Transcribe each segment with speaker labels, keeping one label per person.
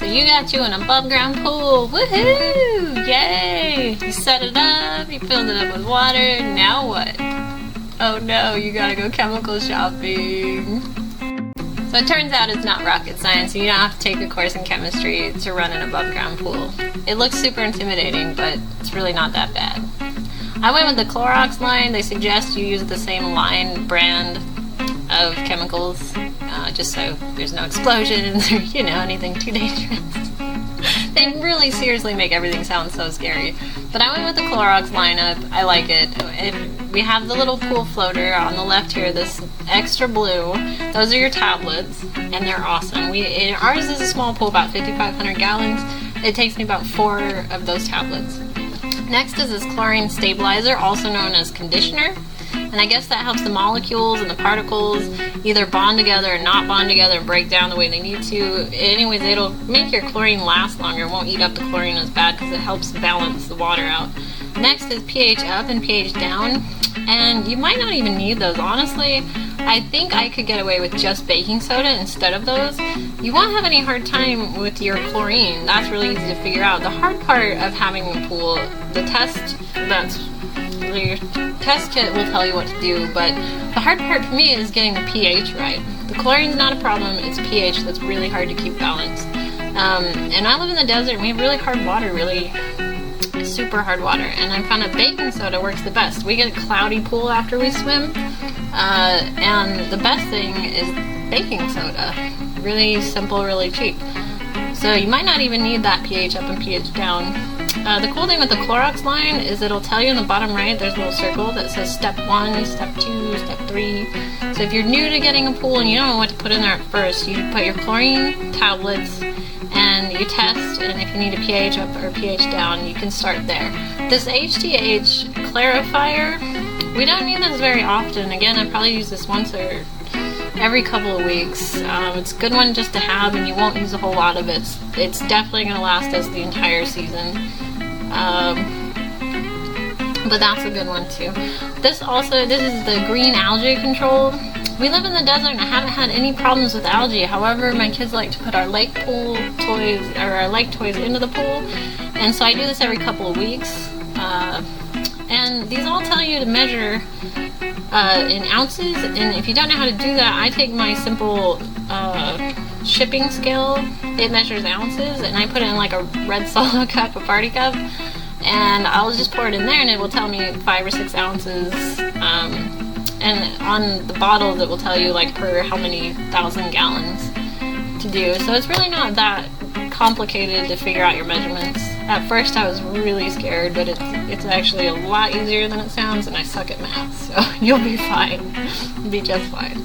Speaker 1: So you got you an above ground pool. Woohoo! Yay! You set it up, you filled it up with water, now what? Oh no, you gotta go chemical shopping. So it turns out it's not rocket science. You don't have to take a course in chemistry to run an above ground pool. It looks super intimidating, but it's really not that bad. I went with the Clorox line. They suggest you use the same line brand of chemicals, just so there's no explosions or, you know, anything too dangerous. They really seriously make everything sound so scary. But I went with the Clorox lineup. I like it. We have the little pool floater on the left here, this extra blue. Those are your tablets, and they're awesome. Ours is a small pool, about 5,500 gallons. It takes me about 4 of those tablets. Next is this chlorine stabilizer, also known as conditioner. And I guess that helps the molecules and the particles either bond together or not bond together and break down the way they need to. Anyways, it'll make your chlorine last longer. It won't eat up the chlorine as bad because it helps balance the water out. Next is pH up and pH down. And you might not even need those, honestly. I think I could get away with just baking soda instead of those. You won't have any hard time with your chlorine. That's really easy to figure out. The hard part of having a pool, your test kit will tell you what to do, but the hard part for me is getting the pH right. The chlorine's not a problem, it's pH that's really hard to keep balanced. And I live in the desert and we have really hard water, really super hard water, and I found that baking soda works the best. We get a cloudy pool after we swim, and the best thing is baking soda. Really simple, really cheap. So you might not even need that pH up and pH down. The cool thing with the Clorox line is it'll tell you in the bottom right, there's a little circle that says step 1, step 2, step 3. So if you're new to getting a pool and you don't know what to put in there at first, you put your chlorine tablets and you test, and if you need a pH up or pH down, you can start there. This HTH Clarifier, we don't need this very often. Again, I probably use this once or every couple of weeks. It's a good one just to have, and you won't use a whole lot of it. It's definitely going to last us the entire season. But that's a good one too. This is the green algae control. We live in the desert and I haven't had any problems with algae. However, my kids like to put our lake toys into the pool, and so I do this every couple of weeks. And these all tell you to measure in ounces, and if you don't know how to do that, I take my simple shipping scale. It measures ounces, and I put it in like a red Solo cup, a party cup, and I'll just pour it in there and it will tell me 5 or 6 ounces. And on the bottles it will tell you like per how many 1,000 gallons to do. So it's really not that complicated to figure out your measurements. At first I was really scared, but it's actually a lot easier than it sounds, and I suck at math, so you'll be fine. You'll be just fine.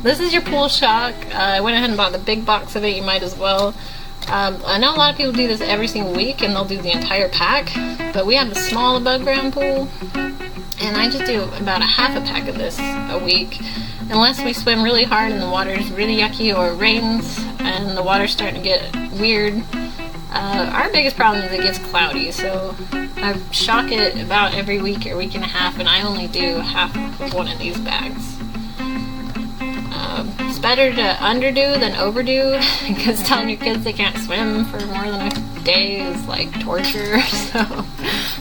Speaker 1: This is your pool shock. I went ahead and bought the big box of it. You might as well. I know a lot of people do this every single week and they'll do the entire pack, but we have a small above ground pool and I just do about a half a pack of this a week, unless we swim really hard and the water's really yucky, or it rains and the water's starting to get weird. Our biggest problem is it gets cloudy, so I shock it about every week or week and a half, and I only do half of one of these bags. It's better to underdo than overdo, because telling your kids they can't swim for more than a day is like torture. So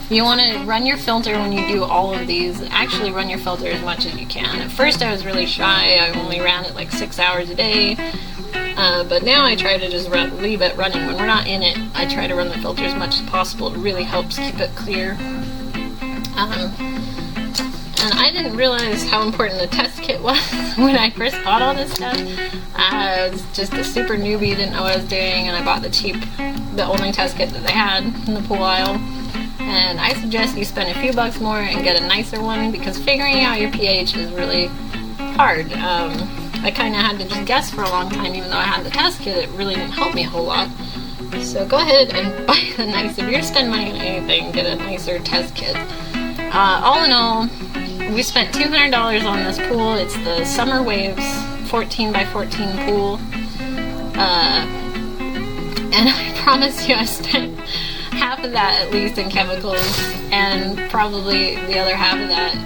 Speaker 1: you want to run your filter when you do all of these. Actually run your filter as much as you can. At first I was really shy. I only ran it like 6 hours a day. But now I try to just leave it running. When we're not in it, I try to run the filter as much as possible. It really helps keep it clear. And I didn't realize how important the test kit was when I first bought all this stuff. I was just a super newbie, didn't know what I was doing, and I bought the only test kit that they had in the pool aisle. And I suggest you spend a few bucks more and get a nicer one, because figuring out your pH is really hard. I kind of had to just guess for a long time, even though I had the test kit. It really didn't help me a whole lot. So go ahead and buy the nice. If you're going to spend money on anything, get a nicer test kit. All in all, we spent $200 on this pool. It's the Summer Waves 14 by 14 pool. And I promise you I spent half of that at least in chemicals, and probably the other half of that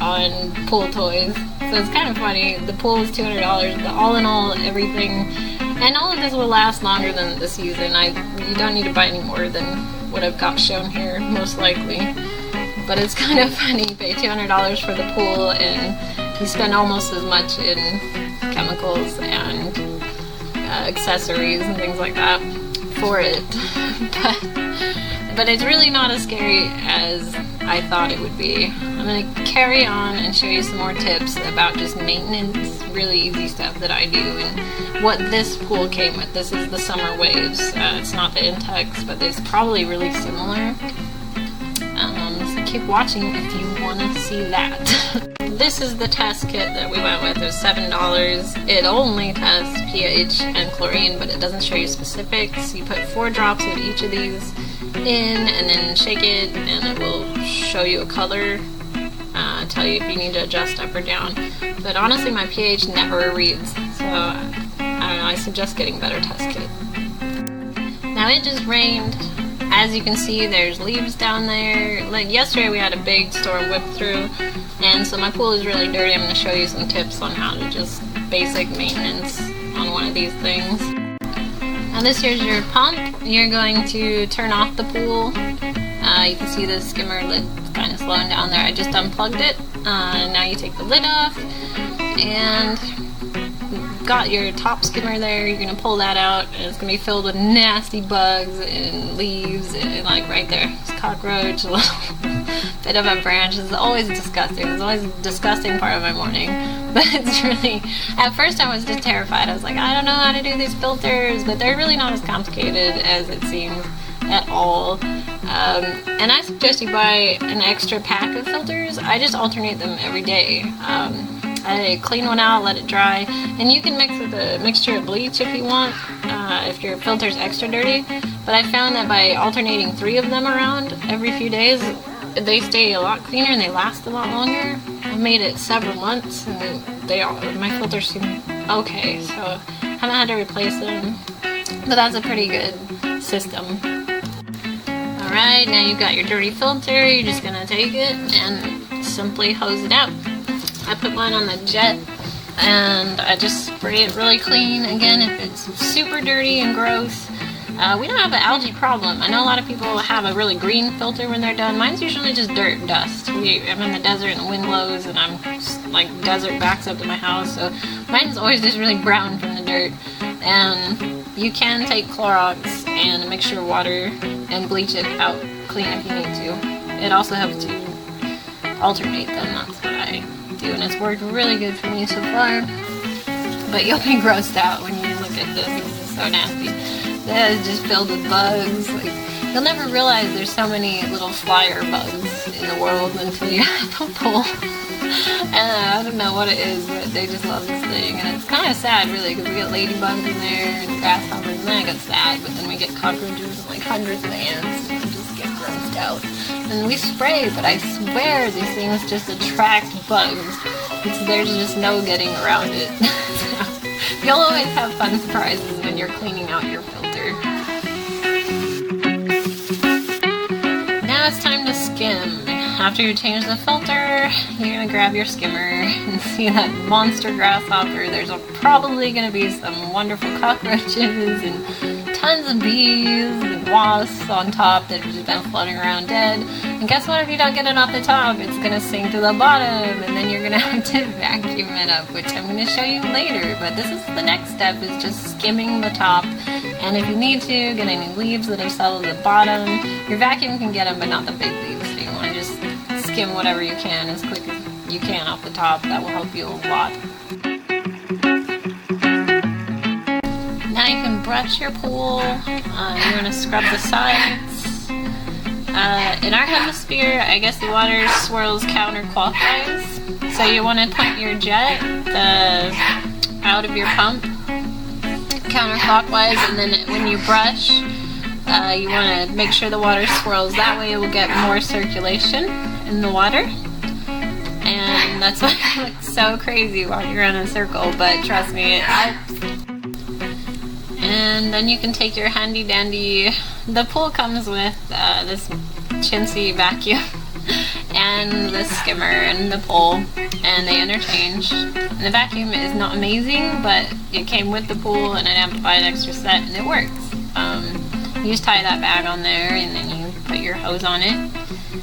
Speaker 1: on pool toys. So it's kind of funny. The pool was $200, but all in all, everything And all of this will last longer than the season. You don't need to buy any more than what I've got shown here, most likely. But it's kind of funny, you pay $200 for the pool and you spend almost as much in chemicals and accessories and things like that for it. But it's really not as scary as I thought it would be. I'm going to carry on and show you some more tips about just maintenance, really easy stuff that I do, and what this pool came with. This is the Summer Waves. It's not the Intex, but it's probably really similar. So keep watching if you want to see that. This is the test kit that we went with. It was $7. It only tests pH and chlorine, but it doesn't show you specifics. You put 4 drops of each of these in and then shake it, and it will show you a color, tell you if you need to adjust up or down. But honestly, my pH never reads, so I don't know, I suggest getting better test kit. Now it just rained. As you can see, there's leaves down there. Like yesterday we had a big storm whip through, and so my pool is really dirty. I'm going to show you some tips on how to just basic maintenance on one of these things. Now this here's your pump. You're going to turn off the pool. You can see the skimmer lid kind of slowing down there. I just unplugged it. Now you take the lid off, and you've got your top skimmer there. You're going to pull that out, and it's going to be filled with nasty bugs and leaves, and like right there, it's cockroach, a little bit of a branch. It's always disgusting. It's always a disgusting part of my morning. But it's really, at first I was just terrified. I was like, I don't know how to do these filters, but they're really not as complicated as it seems at all. And I suggest you buy an extra pack of filters. I just alternate them every day. I clean one out, let it dry, and you can mix with a mixture of bleach if you want, if your filter's extra dirty. But I found that by alternating 3 of them around every few days, they stay a lot cleaner and they last a lot longer. I made it several months, and my filters seem okay, so I haven't had to replace them. But that's a pretty good system. Alright, now you've got your dirty filter. You're just gonna take it and simply hose it out. I put mine on the jet, and I just spray it really clean. Again, if it's super dirty and gross, we don't have an algae problem. I know a lot of people have a really green filter when they're done. Mine's usually just dirt and dust. I'm in the desert and the wind blows, and I'm just, like, desert backs up to my house, so mine's always just really brown from the dirt. And you can take Clorox and a mixture of water and bleach it out clean if you need to. It also helps to alternate them. That's what I do, and it's worked really good for me so far. But you'll be grossed out when you look at this. This is so nasty. That is just filled with bugs. Like, you'll never realize there's so many little flyer bugs in the world until you have a pool. And I don't know what it is, but they just love this thing. And it's kind of sad, really, because we get ladybugs in there and grasshoppers, and then it gets sad. But then we get cockroaches and like hundreds of ants, and we just get grossed out. And we spray, but I swear these things just attract bugs. There's just no getting around it. So, you'll always have fun surprises when you're cleaning out your filter. Now it's time to skim. After you change the filter, you're going to grab your skimmer and see that monster grasshopper. There's probably going to be some wonderful cockroaches and tons of bees and wasps on top that have just been floating around dead. And guess what? If you don't get it off the top, it's going to sink to the bottom, and then you're going to have to vacuum it up, which I'm going to show you later. But this is the next step, is just skimming the top. And if you need to, get any leaves that have settled at the bottom. Your vacuum can get them, but not the big leaves. So you want to just skim whatever you can as quick as you can off the top. That will help you a lot. Now you can brush your pool. You're going to scrub the sides. In our hemisphere, I guess the water swirls counterclockwise. So you want to point your jet out of your pump counterclockwise, and then when you brush, you want to make sure the water swirls. That way it will get more circulation in the water. And that's why it looks so crazy walking around in a circle, but trust me, it helps. And then you can take your handy dandy, the pool comes with this chintzy vacuum, and and the skimmer and the pole, and they interchange. And the vacuum is not amazing, but it came with the pool and I didn't have to buy an extra set, and it works. You just tie that bag on there and then you put your hose on it.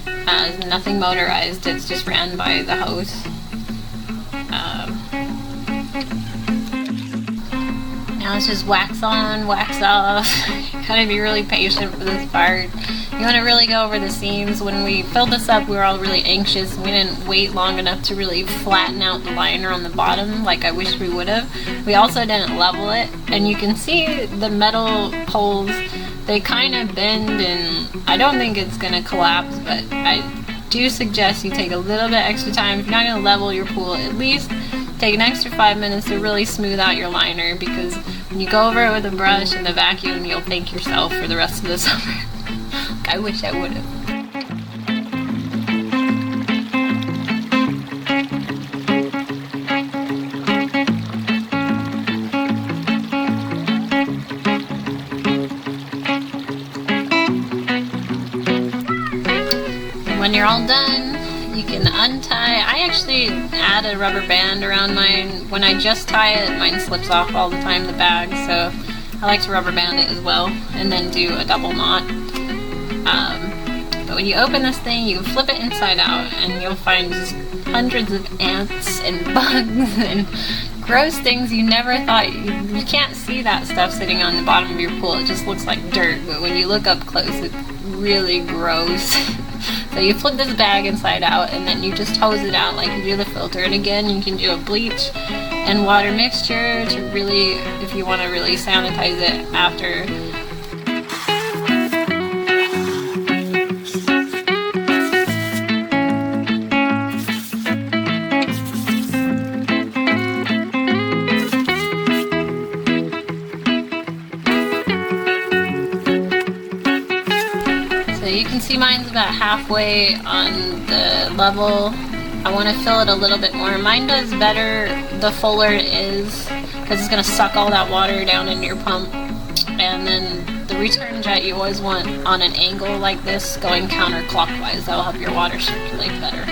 Speaker 1: It's nothing motorized, it's just ran by the hose. Now it's just wax on, wax off. You gotta be really patient for this part. You want to really go over the seams. When we filled this up, we were all really anxious. We didn't wait long enough to really flatten out the liner on the bottom like I wish we would have. We also didn't level it, and you can see the metal poles, they kind of bend, and I don't think it's going to collapse, but I do suggest you take a little bit extra time. If you're not going to level your pool, at least take an extra 5 minutes to really smooth out your liner, because when you go over it with a brush and the vacuum, you'll thank yourself for the rest of the summer. I wish I would have. When you're all done, you can untie. I actually add a rubber band around mine. When I just tie it, mine slips off all the time, the bag, so I like to rubber band it as well, and then do a double knot. But when you open this thing, you flip it inside out, and you'll find just hundreds of ants and bugs and gross things you never thought. You can't see that stuff sitting on the bottom of your pool. It just looks like dirt, but when you look up close, it's really gross. So you flip this bag inside out, and then you just hose it out like you do the filter. And again, you can do a bleach and water mixture to really, if you want to really sanitize it after. So you can see mine's about halfway on the level. I want to fill it a little bit more. Mine does better the fuller it is, because it's going to suck all that water down into your pump. And then the return jet you always want on an angle like this, going counterclockwise. That will help your water circulate better.